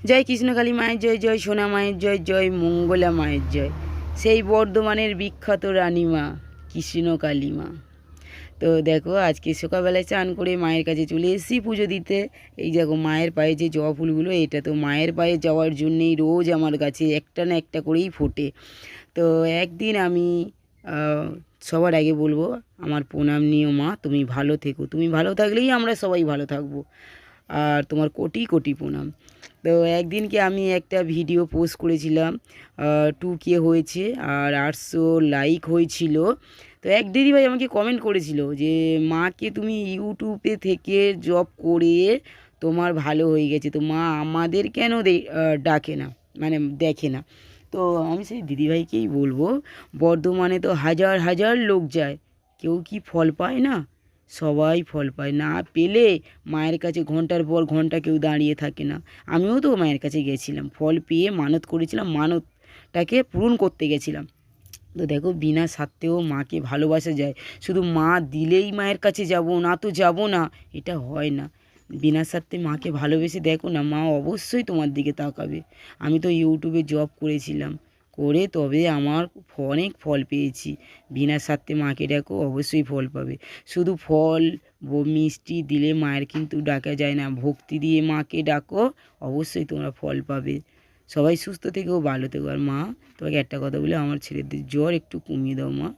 জয় কৃষ্ণকালী মায়ের জয়, জয় সোনা মায়ের জয়, জয় মঙ্গলা মায়ের জয়। সেই বর্ধমানের বিখ্যাত রানীমা কৃষ্ণকালী মা। তো দেখো আজকে সকালবেলায় চান করে মায়ের কাছে চলে এসেছি পুজো দিতে। এই দেখো মায়ের পায়ে যে জবা ফুলগুলো, এটা তো মায়ের পায়ে যাওয়ার জন্যেই রোজ আমার কাছে একটা না একটা করেই ফোটে। তো একদিন আমি সবার আগে বলবো আমার প্রণাম নিও মা, তুমি ভালো থেকো, তুমি ভালো থাকলেই আমরা সবাই ভালো থাকবো। আর তোমার কোটি কোটি প্রণাম। তো একদিনকে আমি একটা ভিডিও পোস্ট করেছিলাম, 2K হয়েছে আর 800 লাইক হয়েছিল। তো এক দিদিভাই আমাকে কমেন্ট করেছিল যে মাকে তুমি ইউটিউবে থেকে জব করে তোমার ভালো হয়ে গেছে, তো মা আমাদের কেন ডাকে না, মানে দেখে না। তো আমি সেই দিদিভাইকেই বলবো, বর্ধমানে তো হাজার হাজার লোক যায়, কেউ কি ফল পায় না? সবাই ফল পায়, না পেলে মায়ের কাছে ঘন্টার পর ঘন্টা কেউ দাঁড়িয়ে থাকে না। আমিও তো মায়ের কাছে গেছিলাম, ফল পেয়ে মানত করেছিলাম, মানতটাকে পূরণ করতে গেছিলাম। তো দেখো বিনা স্বার্থেও মাকে ভালোবাসা যায়। শুধু মা দিলেই মায়ের কাছে যাব না, তো যাব না, এটা হয় না। বিনা স্বার্থে মাকে ভালোবেসে দেখো না, মা অবশ্যই তোমার দিকে তাকাবে। আমি তো ইউটিউবে জব করেছিলাম, করে তবে আমার অনেক ফল পেয়েছি। বিনা স্বার্থে মাকে ডাকো, অবশ্যই ফল পাবে। শুধু ফল মিষ্টি দিলে মায়ের কিন্তু ডাকা যায় না, ভক্তি দিয়ে মাকে ডাকো, অবশ্যই তোমরা ফল পাবে। সবাই সুস্থ থেকেও ভালো থেকো। আর মা, তোমাকে একটা কথা বলে, আমার ছেলেদের জ্বর একটু কমিয়ে দাও মা।